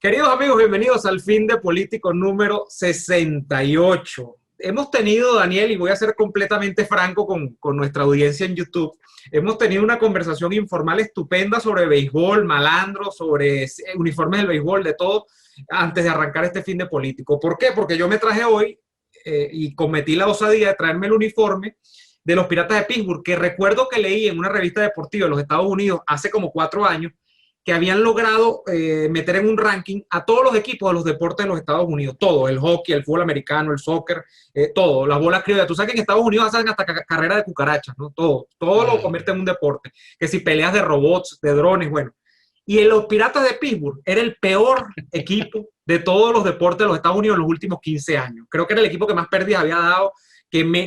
Queridos amigos, bienvenidos al Fin de Político número 68. Hemos tenido, Daniel, y voy a ser completamente franco con nuestra audiencia en YouTube, hemos tenido una conversación informal estupenda sobre béisbol, malandro, sobre uniformes del béisbol, de todo, antes de arrancar este Fin de Político. ¿Por qué? Porque yo me traje hoy y cometí la osadía de traerme el uniforme de los Piratas de Pittsburgh, que recuerdo que leí en una revista deportiva de los Estados Unidos hace como 4 años, que habían logrado meter en un ranking a todos los equipos de los deportes de los Estados Unidos, todo, el hockey, el fútbol americano, el soccer, todo, las bolas criollas. Tú sabes que en Estados Unidos hacen hasta carrera de cucarachas, ¿no? Todo lo convierte en un deporte, que si peleas de robots, de drones, bueno. Y en los Piratas de Pittsburgh era el peor equipo de todos los deportes de los Estados Unidos en los últimos 15 años. Creo que era el equipo que más pérdidas había dado,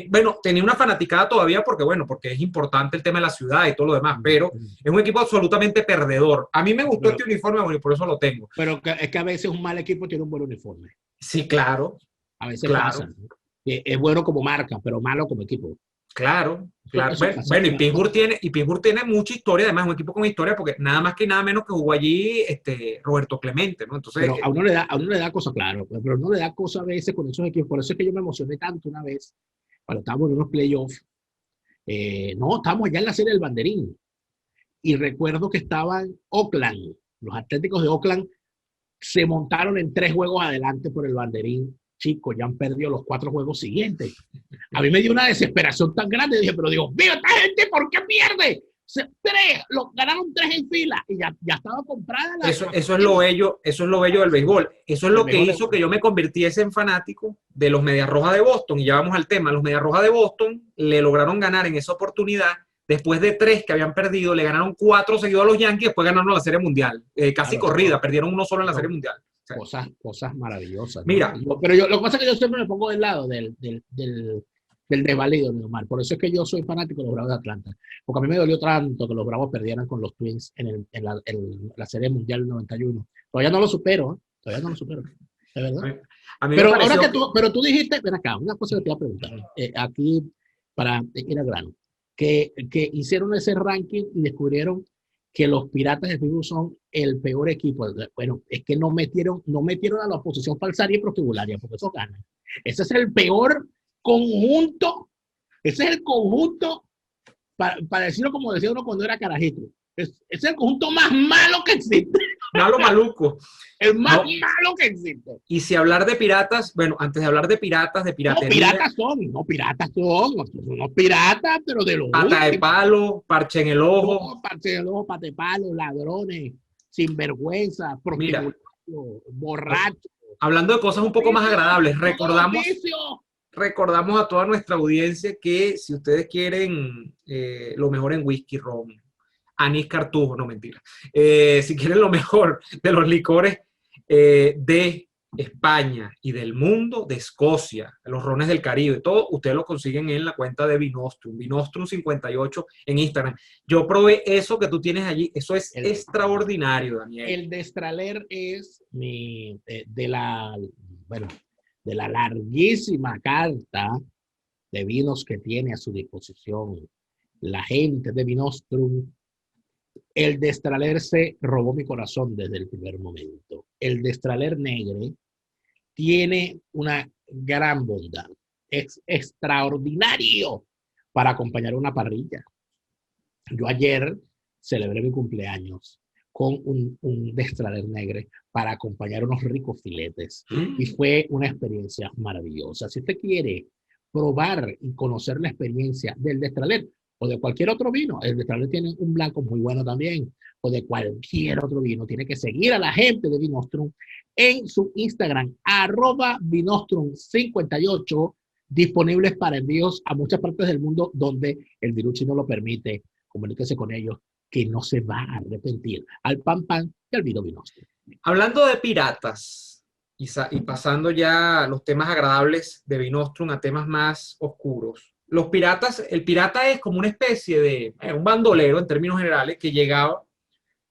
bueno, tenía una fanaticada todavía porque es importante el tema de la ciudad y todo lo demás, pero es un equipo absolutamente perdedor. A mí me gustó este uniforme y por eso lo tengo. Pero es que a veces un mal equipo tiene un buen uniforme. Sí, claro. A veces pasa. Es bueno como marca, pero malo como equipo. Claro. Bueno, y Pittsburgh tiene mucha historia, además es un equipo con historia, porque nada más que nada menos que jugó allí Roberto Clemente, ¿no? Entonces, pero a uno le da cosa, claro, pero no le da cosa a veces con esos equipos. Por eso es que yo me emocioné tanto una vez, cuando estábamos en unos playoffs. Estábamos allá en la serie del Banderín, y recuerdo que estaban Oakland, los Atléticos de Oakland se montaron en 3 juegos adelante por el Banderín. Chicos, ya han perdido los 4 juegos siguientes. A mí me dio una desesperación tan grande. Dije, pero Dios mío, esta gente, ¿por qué pierde? Ganaron 3 en fila y ya estaba comprada la... Eso es lo bello del béisbol. Eso es lo que hizo que yo me convirtiese en fanático de los Medias Rojas de Boston. Y ya vamos al tema. Los Medias Rojas de Boston le lograron ganar en esa oportunidad. Después de 3 que habían perdido, le ganaron 4 seguidos a los Yankees, después ganaron la Serie Mundial. Casi corrida, perdieron 1 solo en la Serie Mundial. Cosas maravillosas, ¿no? Mira, pero lo que pasa es que yo siempre me pongo del lado del desvalido, Neomar. Por eso es que yo soy fanático de los Bravos de Atlanta. Porque a mí me dolió tanto que los Bravos perdieran con los Twins en la Serie Mundial del 91. Todavía no lo supero, de verdad. Pero tú dijiste, ven acá, una cosa que te iba a preguntar. Aquí, para ir al grano, que hicieron ese ranking y descubrieron que los Piratas de Pittsburgh son el peor equipo. Bueno, es que no metieron a la oposición falsaria y prostibularia, porque eso gana. Ese es el peor conjunto, ese es el conjunto, para decirlo como decía uno cuando era carajito, es el conjunto más malo que existe. Malo maluco. El más malo que existe. Y si hablar de piratas, bueno, antes de hablar de piratas, de piratería. No, piratas son unos piratas, pero de los pata de palo, parche en el ojo. Parche en el ojo, pata de palo, ladrones, sinvergüenza, prostíbulos, borrachos. Hablando de cosas un poco más agradables, recordamos a toda nuestra audiencia que si ustedes quieren lo mejor en whisky, ron, anís cartujo, no mentira. Si quieren lo mejor de los licores de España y del mundo, de Escocia, los rones del Caribe, todo, ustedes lo consiguen en la cuenta de Vinostrum, Vinostrum58 en Instagram. Yo probé eso que tú tienes allí, eso es extraordinario, Daniel. El Destraler es de la larguísima carta de vinos que tiene a su disposición la gente de Vinostrum. El Destraler se robó mi corazón desde el primer momento. El Destraler Negre tiene una gran bondad. Es extraordinario para acompañar una parrilla. Yo ayer celebré mi cumpleaños con un Destraler Negre para acompañar unos ricos filetes. Y fue una experiencia maravillosa. Si usted quiere probar y conocer la experiencia del Destraler, o de cualquier otro vino, el Destraler tiene un blanco muy bueno también, o de cualquier otro vino, tiene que seguir a la gente de Vinostrum en su Instagram, @Vinostrum58, disponibles para envíos a muchas partes del mundo donde el Virucci no lo permite. Comuníquese con ellos, que no se va a arrepentir. Al pan y al vino Vinostrum. Hablando de piratas, y pasando ya los temas agradables de Vinostrum a temas más oscuros, los piratas, el pirata es como una especie de un bandolero en términos generales que llegaba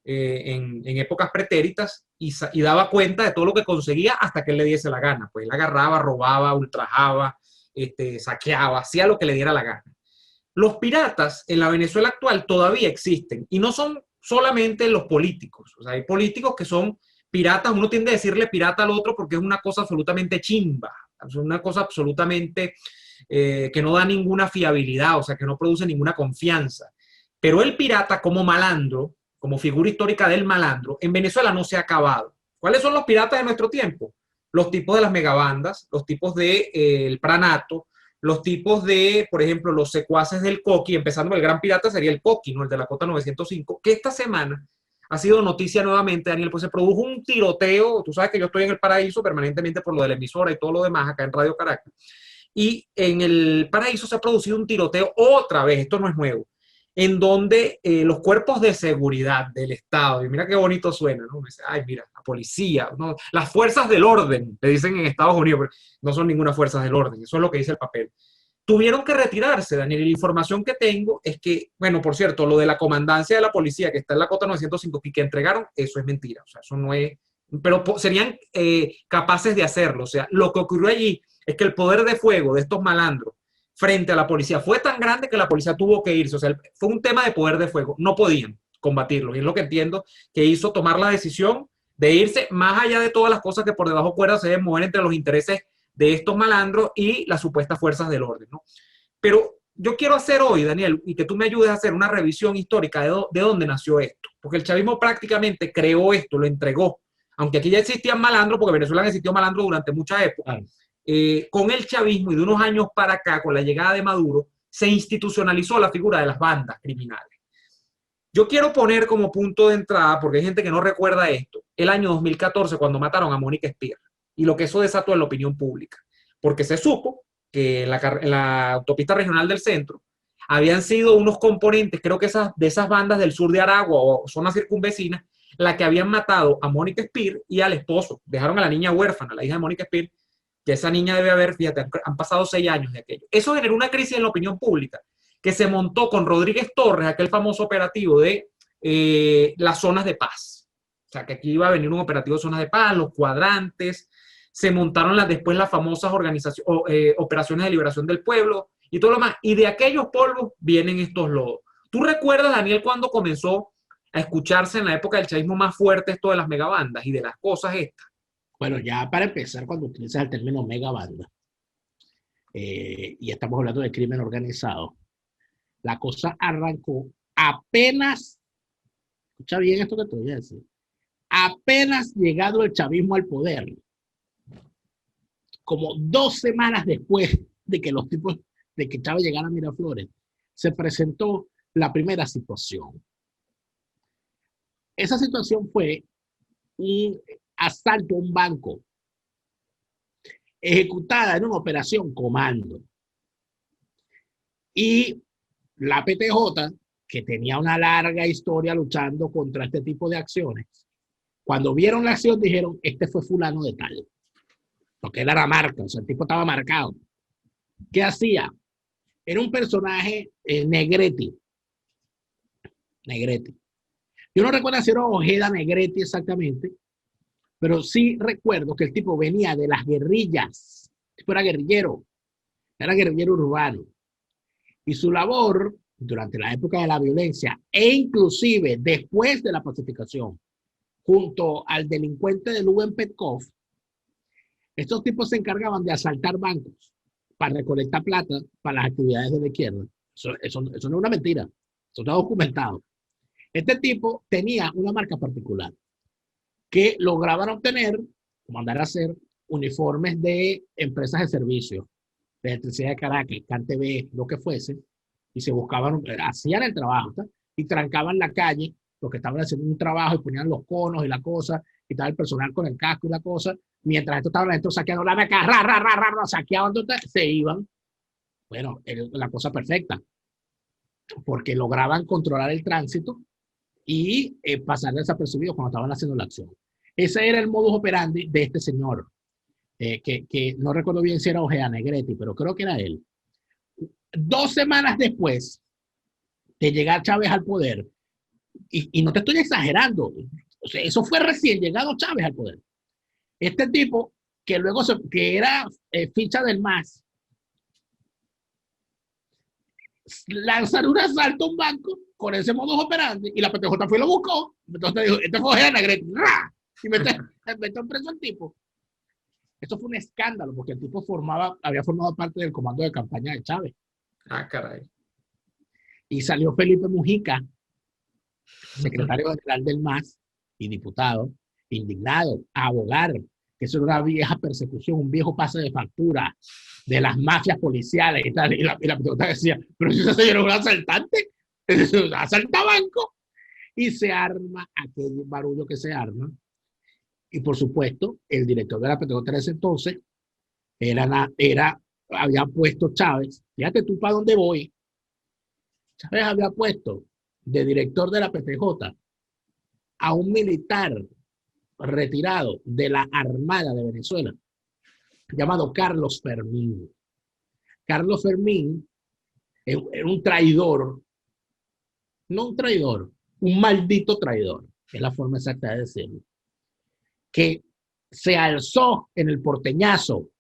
en épocas pretéritas y daba cuenta de todo lo que conseguía hasta que él le diese la gana. Pues él agarraba, robaba, ultrajaba, saqueaba, hacía lo que le diera la gana. Los piratas en la Venezuela actual todavía existen y no son solamente los políticos. O sea, hay políticos que son piratas, uno tiende a decirle pirata al otro porque es una cosa absolutamente chimba, es una cosa absolutamente que no da ninguna fiabilidad, o sea, que no produce ninguna confianza. Pero el pirata como malandro, como figura histórica del malandro, en Venezuela no se ha acabado. ¿Cuáles son los piratas de nuestro tiempo? Los tipos de las megabandas, los tipos de el pranato, los tipos de, por ejemplo, los secuaces del Coqui, empezando el gran pirata sería el Coqui, ¿no? El de la Cota 905, que esta semana ha sido noticia nuevamente, Daniel, pues se produjo un tiroteo, tú sabes que yo estoy en el Paraíso permanentemente por lo de la emisora y todo lo demás acá en Radio Caracas, y en el Paraíso se ha producido un tiroteo otra vez, esto no es nuevo, en donde los cuerpos de seguridad del Estado, y mira qué bonito suena, ¿no? Ay, mira, la policía, ¿no? Las fuerzas del orden, le dicen en Estados Unidos, pero no son ninguna fuerzas del orden, eso es lo que dice el papel. Tuvieron que retirarse, Daniel, y la información que tengo es que, bueno, por cierto, lo de la comandancia de la policía que está en la Cota 905 y que entregaron, eso es mentira, o sea, eso no es, pero serían capaces de hacerlo, o sea, lo que ocurrió allí es que el poder de fuego de estos malandros frente a la policía fue tan grande que la policía tuvo que irse, o sea, fue un tema de poder de fuego, no podían combatirlo, y es lo que entiendo que hizo tomar la decisión de irse más allá de todas las cosas que por debajo cuerda se deben mover entre los intereses de estos malandros y las supuestas fuerzas del orden, ¿no? Pero yo quiero hacer hoy, Daniel, y que tú me ayudes a hacer una revisión histórica de dónde nació esto, porque el chavismo prácticamente creó esto, lo entregó, aunque aquí ya existían malandros, porque Venezuela han existido malandros durante mucha época, con el chavismo y de unos años para acá, con la llegada de Maduro, se institucionalizó la figura de las bandas criminales. Yo quiero poner como punto de entrada, porque hay gente que no recuerda esto, el año 2014 cuando mataron a Mónica Espierra y lo que eso desató en la opinión pública, porque se supo que en la autopista regional del centro habían sido unos componentes, creo que de esas bandas del sur de Aragua o zonas circunvecinas, la que habían matado a Mónica Espir y al esposo. Dejaron a la niña huérfana, la hija de Mónica Espir, que esa niña debe haber, fíjate, han pasado 6 años de aquello. Eso generó una crisis en la opinión pública que se montó con Rodríguez Torres, aquel famoso operativo de las zonas de paz. O sea, que aquí iba a venir un operativo de zonas de paz, los cuadrantes, se montaron después las famosas operaciones de liberación del pueblo y todo lo más. Y de aquellos polvos vienen estos lodos. ¿Tú recuerdas, Daniel, cuando comenzó a escucharse en la época del chavismo más fuerte esto de las megabandas y de las cosas estas? Bueno, ya para empezar, cuando utilizas el término megabanda, y estamos hablando de crimen organizado, la cosa arrancó apenas, escucha bien esto que te voy a decir, apenas llegado el chavismo al poder, como 2 semanas después de que los tipos, de que Chávez llegara a Miraflores, se presentó la primera situación. Esa situación fue un asalto a un banco, ejecutada en una operación comando. Y la PTJ, que tenía una larga historia luchando contra este tipo de acciones, cuando vieron la acción dijeron, este fue fulano de tal. Porque era la marca, o sea, el tipo estaba marcado. ¿Qué hacía? Era un personaje Negretti. Yo no recuerdo si era Ojeda Negretti exactamente, pero sí recuerdo que el tipo venía de las guerrillas. El tipo era guerrillero urbano. Y su labor durante la época de la violencia e inclusive después de la pacificación, junto al delincuente de Lubin Petkov, estos tipos se encargaban de asaltar bancos para recolectar plata para las actividades de la izquierda. Eso no es una mentira, eso está documentado. Este tipo tenía una marca particular que lograban obtener, mandar a hacer uniformes de empresas de servicios, de Electricidad de Caracas, CanTV, lo que fuese, y se buscaban, hacían el trabajo, ¿tá? Y trancaban la calle, los que estaban haciendo un trabajo y ponían los conos y la cosa, y estaba el personal con el casco y la cosa, mientras estos estaban adentro saqueando la beca, saqueaban, se iban. Bueno, la cosa perfecta, porque lograban controlar el tránsito y pasar desapercibidos cuando estaban haciendo la acción. Ese era el modus operandi de este señor, que no recuerdo bien si era Ojeda Negretti, pero creo que era él. 2 semanas después de llegar Chávez al poder, y no te estoy exagerando, o sea, eso fue recién llegado Chávez al poder. Este tipo, que luego que era ficha del MAS, lanzaron un asalto a un banco con ese modus operandi y la PTJ fue y lo buscó. Entonces dijo, este fue Ojeda Negretti. y meten preso al tipo. Eso fue un escándalo, porque el tipo había formado parte del comando de campaña de Chávez. Ah, caray. Y salió Felipe Mujica, secretario general del MAS y diputado, indignado, a abogar que eso era una vieja persecución, un viejo pase de factura de las mafias policiales y tal. Y la pregunta decía, pero si ese señor es un asaltante, es un asaltabanco. Y se arma aquel barullo que se arma. Y por supuesto, el director de la PTJ en ese entonces había puesto Chávez, fíjate tú para dónde voy. Chávez había puesto de director de la PTJ a un militar retirado de la Armada de Venezuela, llamado Carlos Fermín. Carlos Fermín era un traidor, no un traidor, un maldito traidor, es la forma exacta de decirlo, que se alzó en el porteñazo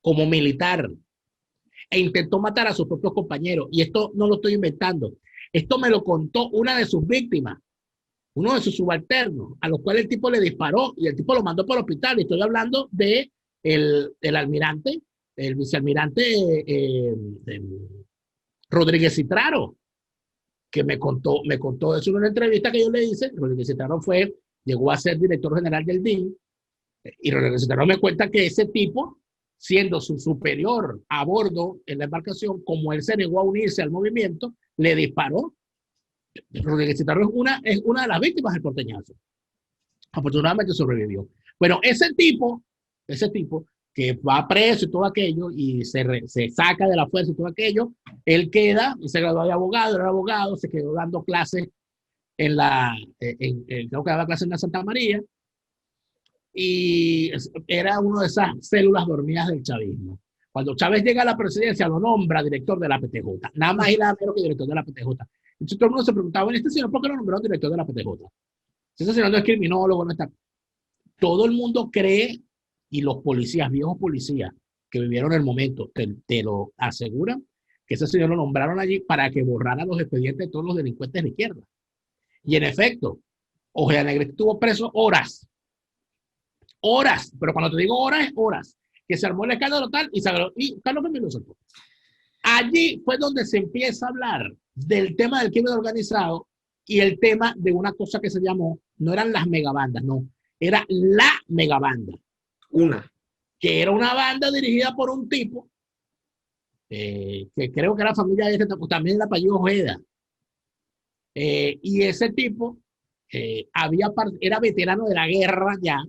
como militar e intentó matar a sus propios compañeros. Y esto no lo estoy inventando. Esto me lo contó una de sus víctimas, uno de sus subalternos, a los cuales el tipo le disparó y el tipo lo mandó por el hospital. Y estoy hablando de el almirante, el vicealmirante Rodríguez Citraro, que me contó eso en una entrevista que yo le hice. Rodríguez Citraro llegó a ser director general del DIN, y Rodríguez Citraro me cuenta que ese tipo, siendo su superior a bordo en la embarcación, como él se negó a unirse al movimiento, le disparó. Rodríguez Citraro es una de las víctimas del porteñazo. Afortunadamente sobrevivió. Bueno, ese tipo que va preso y todo aquello, y se saca de la fuerza y todo aquello, él se graduó de abogado, era abogado, se quedó dando clases creo que daba clases en la Santa María, y era una de esas células dormidas del chavismo. Cuando Chávez llega a la presidencia, lo nombra director de la PTJ, nada más y nada menos que director de la PTJ. Entonces todo el mundo se preguntaba, bueno, este señor, ¿por qué lo nombró director de la PTJ? Ese señor no es criminólogo, no está. Todo el mundo cree, y los policías, viejos policías que vivieron el momento, te lo aseguran, que ese señor lo nombraron allí para que borrara los expedientes de todos los delincuentes de la izquierda. Y en efecto, Ojeda Negrete estuvo preso horas, pero cuando te digo horas, es horas, que se armó el escándalo tal y Carlos Fermín lo soltó. Allí fue donde se empieza a hablar del tema del crimen organizado y el tema de una cosa que se llamó, no eran las megabandas, no, era la megabanda. Que era una banda dirigida por un tipo que creo que era familia de también el apellido Ojeda. Y ese tipo era veterano de la guerra ya,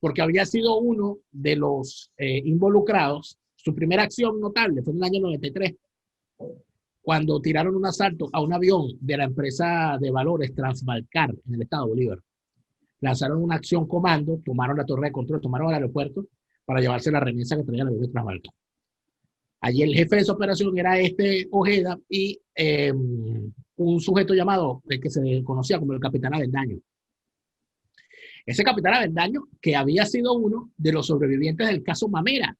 porque había sido uno de los involucrados. Su primera acción notable fue en el año 93, cuando tiraron un asalto a un avión de la empresa de valores Transbalcar en el estado de Bolívar. Lanzaron una acción comando, tomaron la torre de control, tomaron el aeropuerto para llevarse la remesa que traía el avión de Transbalcar. Allí el jefe de esa operación era Ojeda y un sujeto llamado, que se conocía como el Capitán Avendaño. Ese Capitán Avendaño, que había sido uno de los sobrevivientes del caso Mamera.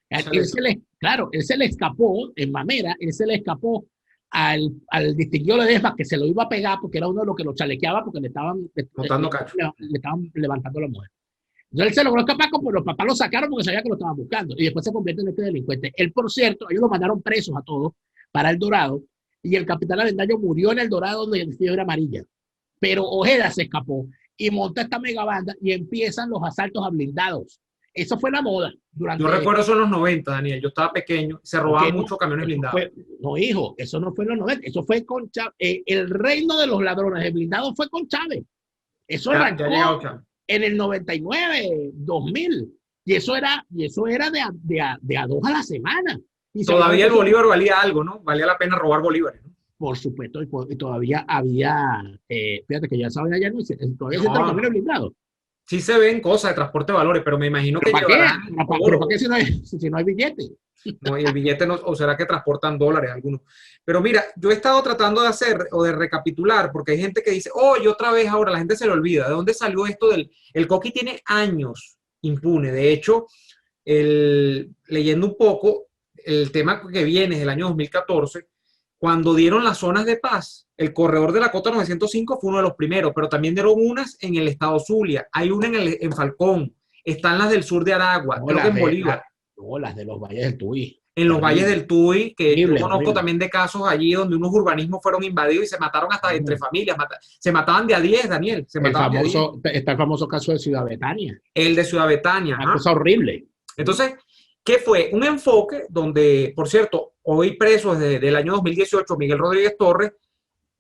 Él se le escapó en Mamera, él se le escapó al distinguido Ledesma, que se lo iba a pegar porque era uno de los que lo chalequeaba porque le estaban levantando la mujer. Entonces él se logró escapar, pero los papás lo sacaron porque sabían que lo estaban buscando, y después se convierte en este delincuente. Él, por cierto, ellos lo mandaron presos a todos para El Dorado, y el Capitán Avendaño murió en El Dorado donde el fiebre amarilla. Pero Ojeda se escapó y monta esta megabanda y empiezan los asaltos a blindados. Eso fue la moda. Yo recuerdo eso en los 90, Daniel. Yo estaba pequeño, se robaban muchos camiones blindados. No, hijo, eso no fue en los 90, eso fue con Chávez. El reino de los ladrones de blindados fue con Chávez. Eso arrancó en el 99, 2000. Y eso era de a 2 a la semana. Y todavía el bolívar valía algo, ¿no? Valía la pena robar bolívares, ¿no? Por supuesto, y todavía había, fíjate que ya saben, allá no todavía se están camiones blindados. Sí se ven cosas de transporte de valores, pero me imagino que llevarán... ¿Pero para qué si no hay billete? No, y el billete no, o será que transportan dólares algunos. Pero mira, yo he estado tratando de hacer o de recapitular, porque hay gente que dice, y otra vez ahora, la gente se le olvida. ¿De dónde salió esto el Coqui tiene años impune? De hecho, leyendo un poco, el tema que viene es del año 2014, cuando dieron las zonas de paz, el corredor de la Cota 905 fue uno de los primeros, pero también dieron unas en el estado Zulia, hay una en Falcón, están las del sur de Aragua, No, creo que en Bolívar. no, las de los Valles del Tuy. En los valles Terrible, del Tuy, que yo horrible, conozco horrible. también de casos allí donde unos urbanismos fueron invadidos y se mataron hasta entre familias. Se mataban de a 10, Daniel, se El mataban de a 10. famoso, está el famoso caso de Ciudad Betania. El de Ciudad Betania. Una Ajá. cosa horrible. Entonces, ¿qué fue? Un enfoque donde, por cierto, hoy preso desde el año 2018, Miguel Rodríguez Torres,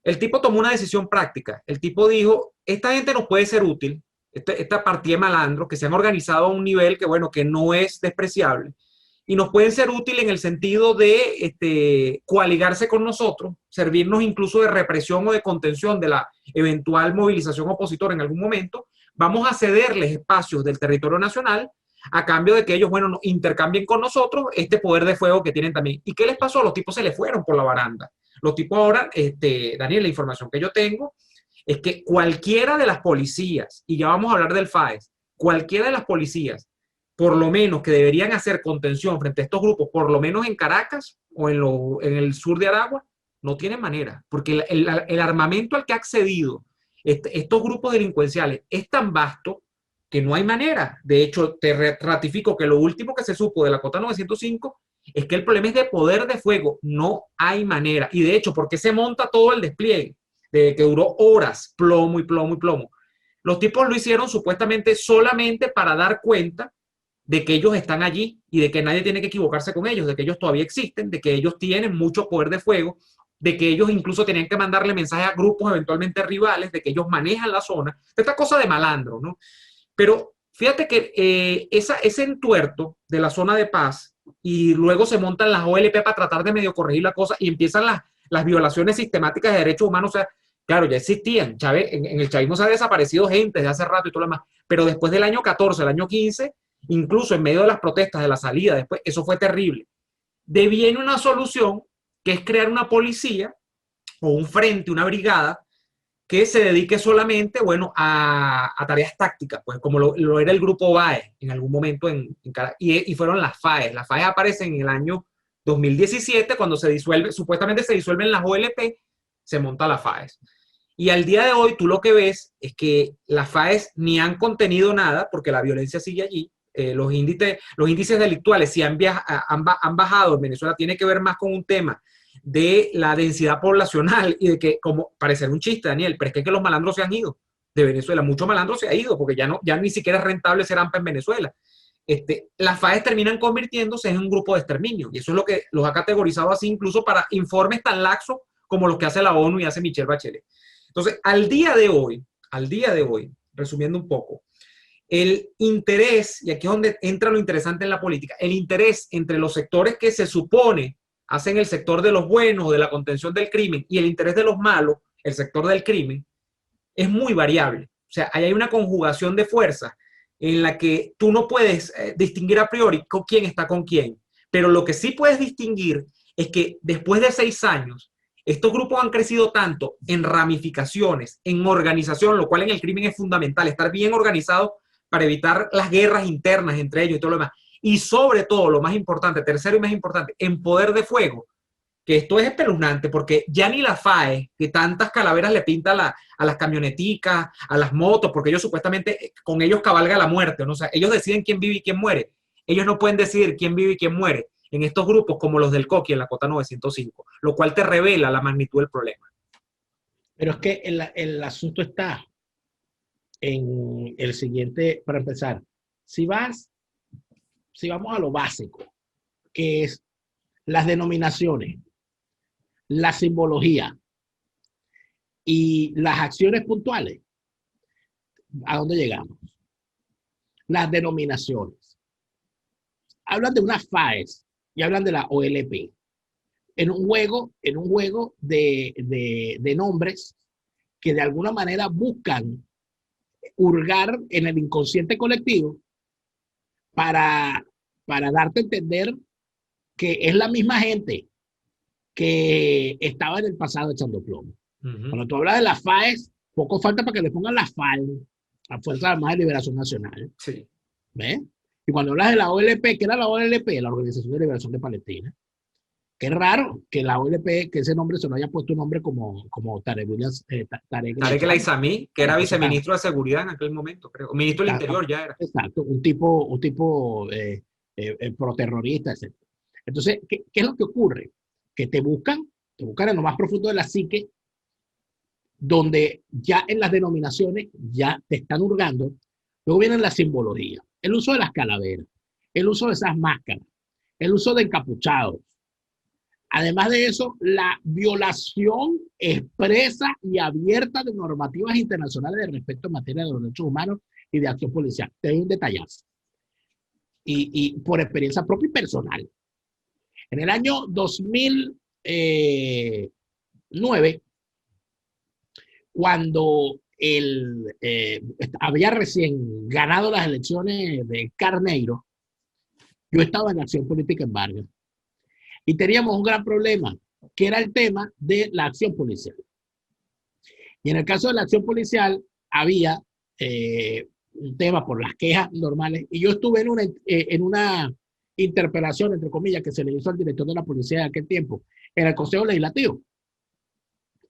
el tipo tomó una decisión práctica. El tipo dijo, esta gente nos puede ser útil, esta partida de malandros que se han organizado a un nivel que, bueno, que no es despreciable, y nos pueden ser útiles en el sentido de coaligarse con nosotros, servirnos incluso de represión o de contención de la eventual movilización opositora en algún momento. Vamos a cederles espacios del territorio nacional a cambio de que ellos, bueno, intercambien con nosotros este poder de fuego que tienen también. ¿Y qué les pasó? Los tipos se les fueron por la baranda. Los tipos ahora, Daniel, la información que yo tengo es que cualquiera de las policías, y ya vamos a hablar del FAES, cualquiera de las policías, por lo menos que deberían hacer contención frente a estos grupos, por lo menos en Caracas o en el sur de Aragua, no tienen manera, porque el armamento al que ha accedido estos grupos delincuenciales es tan vasto que no hay manera. De hecho, te ratifico que lo último que se supo de la Cota 905 es que el problema es de poder de fuego, no hay manera. Y de hecho, ¿por qué se monta todo el despliegue? De que duró horas, plomo y plomo y plomo. Los tipos lo hicieron supuestamente solamente para dar cuenta de que ellos están allí y de que nadie tiene que equivocarse con ellos, de que ellos todavía existen, de que ellos tienen mucho poder de fuego, de que ellos incluso tenían que mandarle mensajes a grupos eventualmente rivales, de que ellos manejan la zona, esta cosa de malandro, ¿no? Pero fíjate que ese entuerto de la zona de paz y luego se montan las OLP para tratar de medio corregir la cosa y empiezan las violaciones sistemáticas de derechos humanos, o sea, claro, ya existían, Chávez, en el chavismo se ha desaparecido gente desde hace rato y todo lo demás, pero después del año 14, el año 15, incluso en medio de las protestas, de la salida, después, eso fue terrible. Deviene una solución que es crear una policía o un frente, una brigada, que se dedique solamente, bueno, a tareas tácticas, pues como lo era el grupo BAE en algún momento y fueron las FAES. Las FAES aparecen en el año 2017, cuando se disuelve, supuestamente se disuelven las OLP, se monta la FAES. Y al día de hoy tú lo que ves es que las FAES ni han contenido nada, porque la violencia sigue allí. Los índices delictuales sí han bajado en Venezuela, tiene que ver más con un tema de la densidad poblacional y de que, como parecer un chiste, Daniel, pero es que los malandros se han ido de Venezuela, muchos malandros se han ido porque ya ni siquiera es rentable ser AMPA en Venezuela. Las FAES terminan convirtiéndose en un grupo de exterminio y eso es lo que los ha categorizado así incluso para informes tan laxos como los que hace la ONU y hace Michelle Bachelet. Entonces, al día de hoy, resumiendo un poco, el interés, y aquí es donde entra lo interesante en la política, el interés entre los sectores que se supone hacen el sector de los buenos o de la contención del crimen y el interés de los malos, el sector del crimen, es muy variable. O sea, ahí hay una conjugación de fuerzas en la que tú no puedes distinguir a priori con quién está con quién. Pero lo que sí puedes distinguir es que después de 6 años, estos grupos han crecido tanto en ramificaciones, en organización, lo cual en el crimen es fundamental, estar bien organizado para evitar las guerras internas entre ellos y todo lo demás. Y sobre todo, lo más importante, tercero y más importante, en poder de fuego, que esto es espeluznante porque ya ni la FAE, que tantas calaveras le pinta a las camioneticas, a las motos, porque ellos supuestamente, con ellos cabalga la muerte, ¿no? O sea, ellos deciden quién vive y quién muere. Ellos no pueden decidir quién vive y quién muere en estos grupos como los del Coqui en la Cota 905, lo cual te revela la magnitud del problema. Pero es que el asunto está en el siguiente, para empezar, si vamos a lo básico, que es las denominaciones, la simbología y las acciones puntuales, ¿a dónde llegamos? Las denominaciones. Hablan de unas FAES y hablan de la OLP. En un juego de nombres que de alguna manera buscan hurgar en el inconsciente colectivo para darte a entender que es la misma gente que estaba en el pasado echando plomo. Cuando tú hablas de las FAES, poco falta para que le pongan la FAL, la Fuerza Armada de Liberación Nacional. Sí. ¿Ves? Y cuando hablas de la OLP, ¿qué era la OLP? La Organización de Liberación de Palestina. Qué raro que la OLP, que ese nombre se lo haya puesto un nombre como Tarek Tarek El Aissami, que era Entonces, viceministro de Seguridad en aquel momento, creo. Ministro del Interior ya era. exacto, un tipo proterrorista, etc. Entonces, ¿qué es lo que ocurre? Que te buscan en lo más profundo de la psique, donde ya en las denominaciones ya te están hurgando. Luego vienen la simbología, el uso de las calaveras, el uso de esas máscaras, el uso de encapuchados. Además de eso, la violación expresa y abierta de normativas internacionales de respeto en materia de los derechos humanos y de acción policial. Te doy un detallazo. Y por experiencia propia y personal. En el año 2009, cuando había recién ganado las elecciones de Carneiro, yo estaba en acción política en Vargas. Y teníamos un gran problema, que era el tema de la acción policial. Y en el caso de la acción policial, había un tema por las quejas normales. Y yo estuve en una interpelación, entre comillas, que se le hizo al director de la policía de aquel tiempo, en el Consejo Legislativo.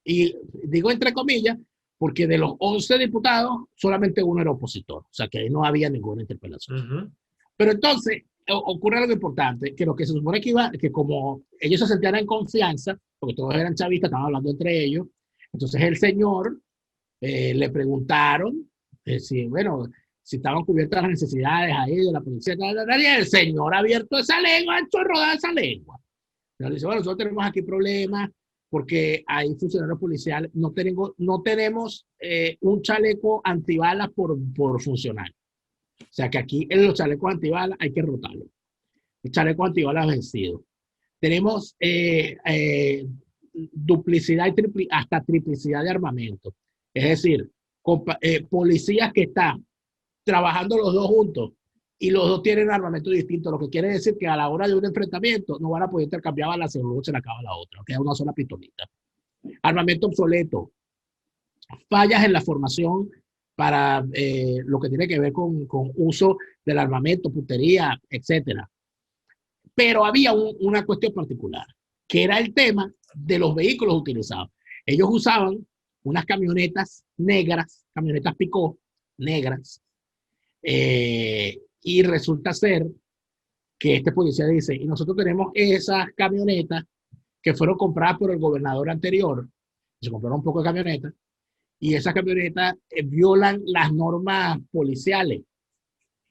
Y digo entre comillas, porque de los 11 diputados, solamente uno era opositor. O sea, que ahí no había ninguna interpelación. Pero entonces, ocurre algo importante, que lo que se supone que iba, que como ellos se sentían en confianza, porque todos eran chavistas, estaban hablando entre ellos, entonces el señor le preguntaron bueno, si estaban cubiertas las necesidades ahí de la policía, y el señor ha abierto esa lengua, ha hecho rodar esa lengua. Pero dice, bueno, nosotros tenemos aquí problemas porque hay funcionarios policiales, no tenemos un chaleco antibalas por funcionario. O sea que aquí en los chalecos antibalas hay que rotarlo. El chaleco antibalas vencido. Tenemos duplicidad y hasta triplicidad de armamento. Es decir, policías que están trabajando los dos juntos y los dos tienen armamento distinto, lo que quiere decir que a la hora de un enfrentamiento no van a poder intercambiar balas, luego se le acaba la otra, queda una sola pistolita. Armamento obsoleto, fallas en la formación para lo que tiene que ver con uso del armamento, puntería, etcétera. Pero había una cuestión particular, que era el tema de los vehículos utilizados. Ellos usaban unas camionetas negras, camionetas Picó negras, y resulta ser que este policía dice, y nosotros tenemos esas camionetas que fueron compradas por el gobernador anterior, se compraron un poco de camionetas, y esas camionetas violan las normas policiales,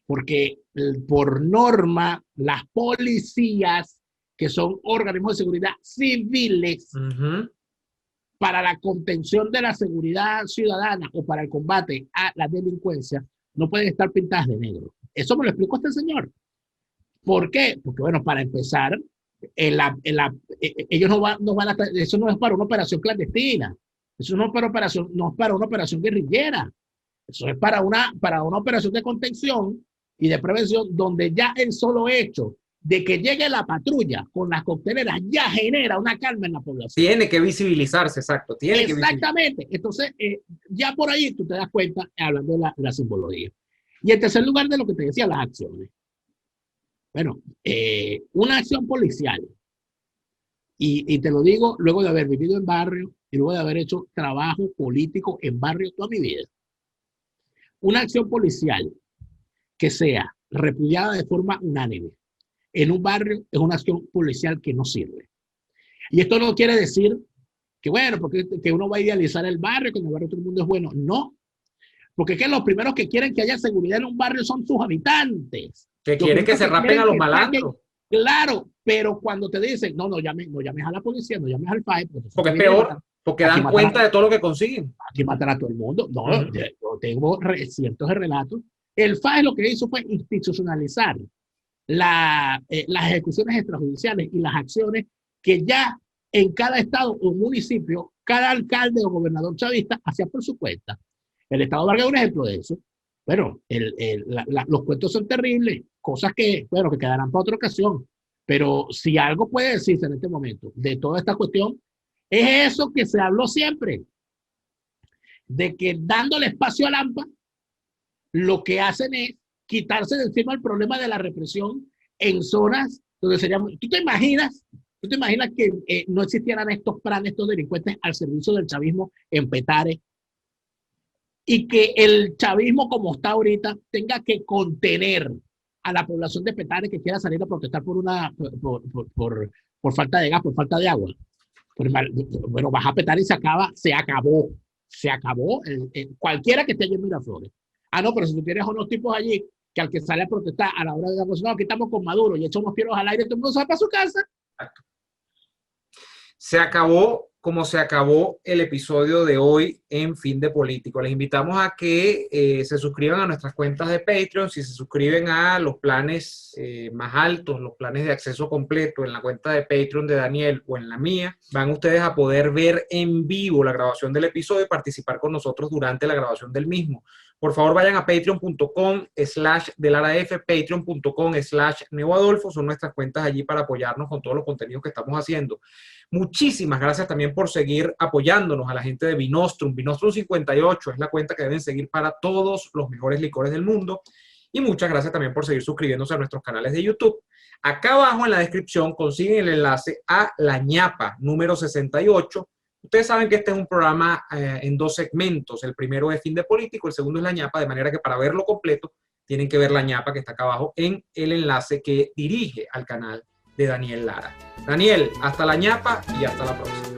porque por norma las policías, que son organismos de seguridad civiles, para la contención de la seguridad ciudadana o para el combate a la delincuencia, no pueden estar pintadas de negro. Eso me lo explicó este señor. ¿Por qué? Porque, bueno, para empezar, ellos no van a, eso no es para una operación clandestina, eso no es para una operación guerrillera, eso es para una operación de contención y de prevención, donde ya el solo hecho de que llegue la patrulla con las cocteleras ya genera una calma en la población. Tiene que visibilizarse, exacto. Exactamente. Entonces, ya por ahí tú te das cuenta, hablando de la simbología. Y en tercer lugar, de lo que te decía, las acciones. Bueno, una acción policial, y te lo digo luego de haber vivido en barrio y luego de haber hecho trabajo político en barrio toda mi vida. Una acción policial que sea repudiada de forma unánime en un barrio es una acción policial que no sirve. Y esto no quiere decir que, bueno, porque que uno va a idealizar el barrio, que en el barrio todo el mundo es bueno. No, porque es que los primeros que quieren que haya seguridad en un barrio son sus habitantes. Que quieren que se rapen a los malandros. Claro, pero cuando te dicen, no llames a la policía, no llames al FAE. Porque es peor, porque dan cuenta de todo lo que consiguen. Aquí matan a todo el mundo. No, yo tengo cientos de relatos. El FAE lo que hizo fue institucionalizar las ejecuciones extrajudiciales y las acciones que ya en cada estado o municipio, cada alcalde o gobernador chavista hacía por su cuenta. El estado de Vargas es un ejemplo de eso. Bueno, los cuentos son terribles, cosas que, bueno, que quedarán para otra ocasión. Pero si algo puede decirse en este momento de toda esta cuestión, es eso que se habló siempre, de que dándole espacio al AMPA, lo que hacen es quitarse de encima el problema de la represión en zonas donde seríamos... ¿Tú te imaginas ¿Tú te imaginas que no existieran estos planes, estos delincuentes al servicio del chavismo en Petare y que el chavismo como está ahorita tenga que contener a la población de Petare que quiera salir a protestar por falta de gas, por falta de agua? Bueno, vas a Petare y se acabó cualquiera que esté allí en Miraflores. Ah, no, pero si tú tienes unos tipos allí que al que sale a protestar a la hora de la no, aquí estamos con Maduro y echamos tiros al aire, todo el mundo se va para su casa. Se acabó como se acabó el episodio de hoy en Fin de Político. Les invitamos a que se suscriban a nuestras cuentas de Patreon. Si se suscriben a los planes más altos, los planes de acceso completo en la cuenta de Patreon de Daniel o en la mía, van ustedes a poder ver en vivo la grabación del episodio y participar con nosotros durante la grabación del mismo. Por favor, vayan a patreon.com/delaraf, patreon.com/neoadolfo. Son nuestras cuentas allí para apoyarnos con todos los contenidos que estamos haciendo. Muchísimas gracias también por seguir apoyándonos a la gente de Vinostrum. Vinostrum 58 es la cuenta que deben seguir para todos los mejores licores del mundo. Y muchas gracias también por seguir suscribiéndose a nuestros canales de YouTube. Acá abajo en la descripción consiguen el enlace a La Ñapa número 68. Ustedes saben que este es un programa en dos segmentos. El primero es Fin de Político, el segundo es La Ñapa, de manera que para verlo completo tienen que ver La Ñapa, que está acá abajo en el enlace que dirige al canal de Daniel Lara. Daniel, hasta La Ñapa y hasta la próxima.